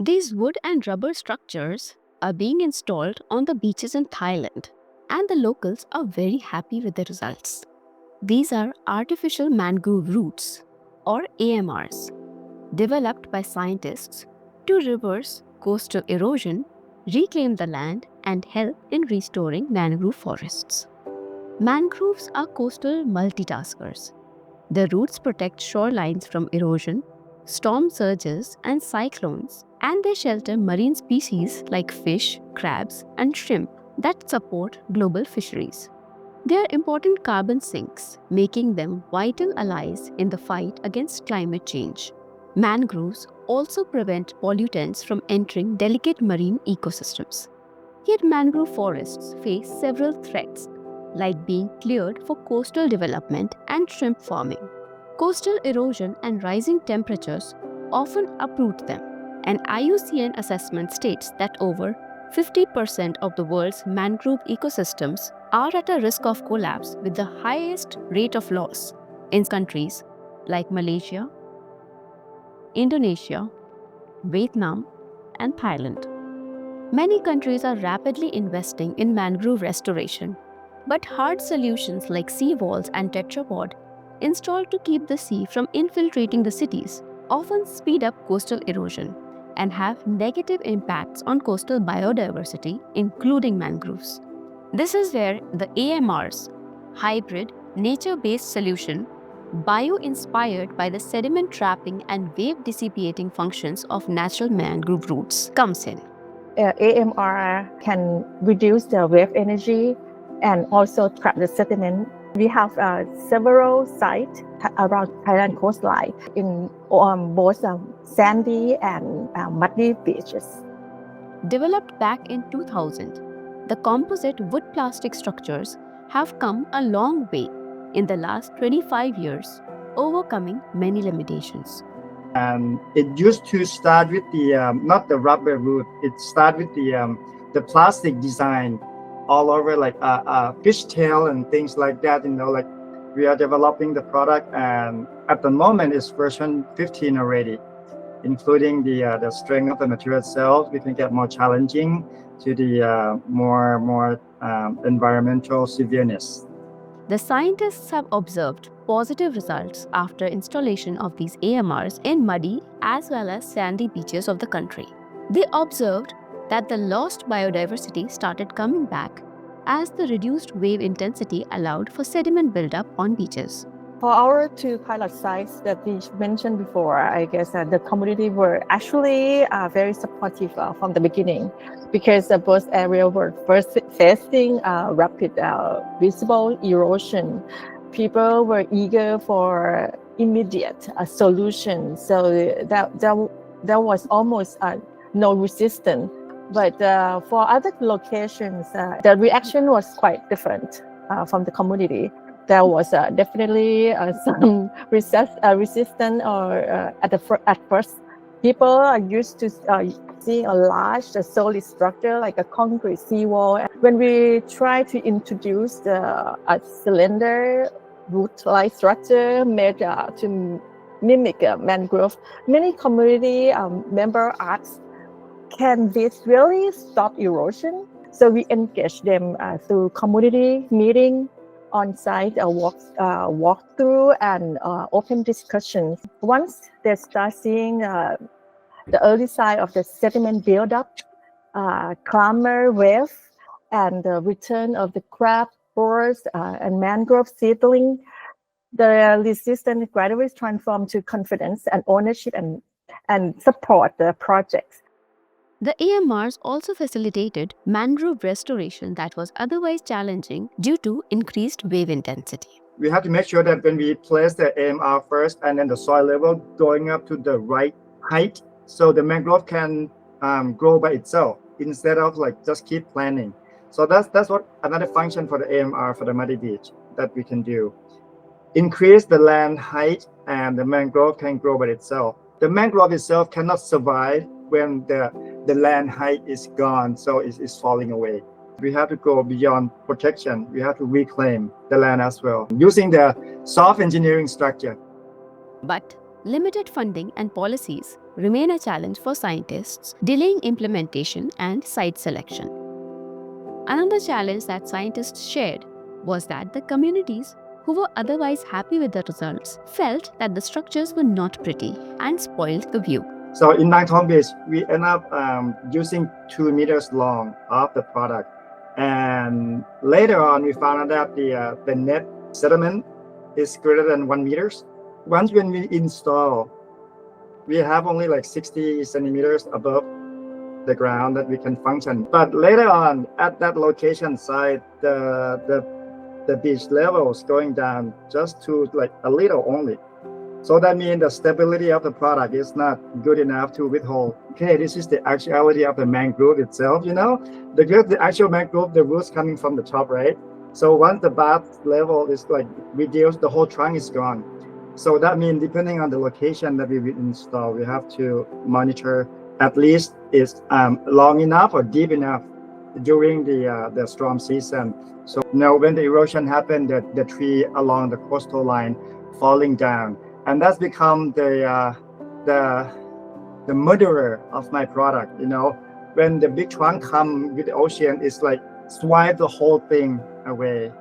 These wood and rubber structures are being installed on the beaches in Thailand, and the locals are very happy with the results. These are artificial mangrove roots, or AMRs, developed by scientists to reverse coastal erosion, reclaim the land, and help in restoring mangrove forests. Mangroves are coastal multitaskers. The roots protect shorelines from erosion, storm surges, and cyclones, and they shelter marine species like fish, crabs, and shrimp that support global fisheries. They are important carbon sinks, making them vital allies in the fight against climate change. Mangroves also prevent pollutants from entering delicate marine ecosystems. Yet mangrove forests face several threats, like being cleared for coastal development and shrimp farming. Coastal erosion and rising temperatures often uproot them. An IUCN assessment states that over 50% of the world's mangrove ecosystems are at a risk of collapse, with the highest rate of loss in countries like Malaysia, Indonesia, Vietnam, and Thailand. Many countries are rapidly investing in mangrove restoration, but hard solutions like seawalls and tetrapod installed to keep the sea from infiltrating the cities often speed up coastal erosion and have negative impacts on coastal biodiversity, including mangroves. This is where the AMRs, hybrid, nature-based solution, bio-inspired by the sediment trapping and wave dissipating functions of natural mangrove roots, comes in. AMR can reduce the wave energy and also trap the sediment. We have several sites around Thailand coastline in both sandy and muddy beaches. Developed back in 2000, the composite wood plastic structures have come a long way in the last 25 years, overcoming many limitations. And it used to start with the not the rubber root. It started with the plastic design all over, like a fishtail and things like that. Like we are developing the product, and at the moment it's version 15 already, including the strength of the material itself. We can get more challenging to the more environmental severeness. The scientists have observed positive results after installation of these AMRs in muddy as well as sandy beaches of the country. They observed that the lost biodiversity started coming back as the reduced wave intensity allowed for sediment buildup on beaches. For our two pilot sites that we mentioned before, I guess the community were actually very supportive from the beginning, because both areas were first facing rapid visible erosion. People were eager for immediate solution, so there was almost no resistance. But for other locations, the reaction was quite different from the community. There was definitely some resistance, or at first, people are used to seeing a large solid structure like a concrete seawall. When we try to introduce a cylinder root-like structure made to mimic a mangrove, many community member asked, can this really stop erosion? So we engage them through community meeting, on-site walkthrough, and open discussions. Once they start seeing the early sign of the sediment buildup, calmer wave, and the return of the crab, birds, and mangrove seedling, the resistance gradually transformed to confidence and ownership and support the projects. The AMRs also facilitated mangrove restoration that was otherwise challenging due to increased wave intensity. We have to make sure that when we place the AMR first, and then the soil level going up to the right height, so the mangrove can grow by itself instead of like just keep planting. So that's what another function for the AMR for the muddy beach that we can do. Increase the land height, and the mangrove can grow by itself. The mangrove itself cannot survive when the land height is gone, so it's falling away. We have to go beyond protection. We have to reclaim the land as well, using the soft engineering structure. But limited funding and policies remain a challenge for scientists, delaying implementation and site selection. Another challenge that scientists shared was that the communities who were otherwise happy with the results felt that the structures were not pretty and spoiled the view. So in Nang Thong Beach, we end up using 2 meters long of the product. And later on, we found out that the net sediment is greater than 1 meters. Once when we install, we have only like 60 centimeters above the ground that we can function. But later on, at that location site, the beach level is going down just to like a little only. So that means the stability of the product is not good enough to withhold. Okay, this is the actuality of the mangrove itself, the actual mangrove, the roots coming from the top, right? So once the bath level is like reduced, the whole trunk is gone. So that means depending on the location that we will install, we have to monitor at least it's long enough or deep enough during the storm season. So when the erosion happened, the tree along the coastal line falling down, and that's become the murderer of my product. When the big trunk come with the ocean, it's like swipe the whole thing away.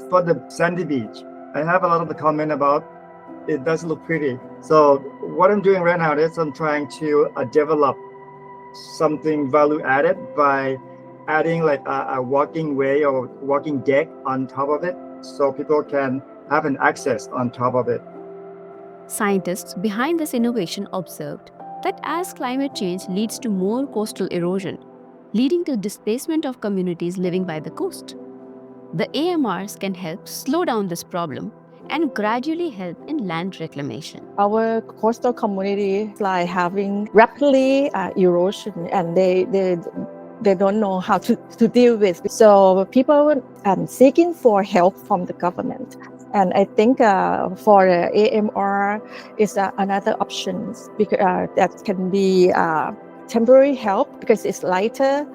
For the sandy beach, I have a lot of the comment about it doesn't look pretty. So what I'm doing right now is I'm trying to develop something value added by adding like a walking way or walking deck on top of it, so people can have an access on top of it. Scientists behind this innovation observed that as climate change leads to more coastal erosion, leading to displacement of communities living by the coast, the AMRs can help slow down this problem and gradually help in land reclamation. Our coastal community is like having rapidly erosion, and they don't know how to deal with. So people are seeking for help from the government. And I think for AMR is another option, because that can be temporary help because it's lighter,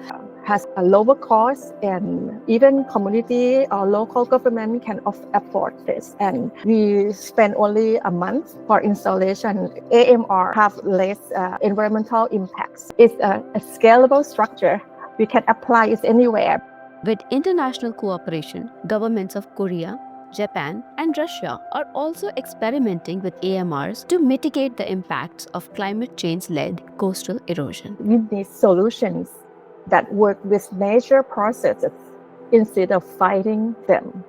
has a lower cost, and even community or local government can afford this. And we spend only a month for installation. AMR have less environmental impacts. It's a scalable structure. We can apply it anywhere. With international cooperation, governments of Korea, Japan, and Russia are also experimenting with AMRs to mitigate the impacts of climate change-led coastal erosion. We need solutions that work with major processes instead of fighting them.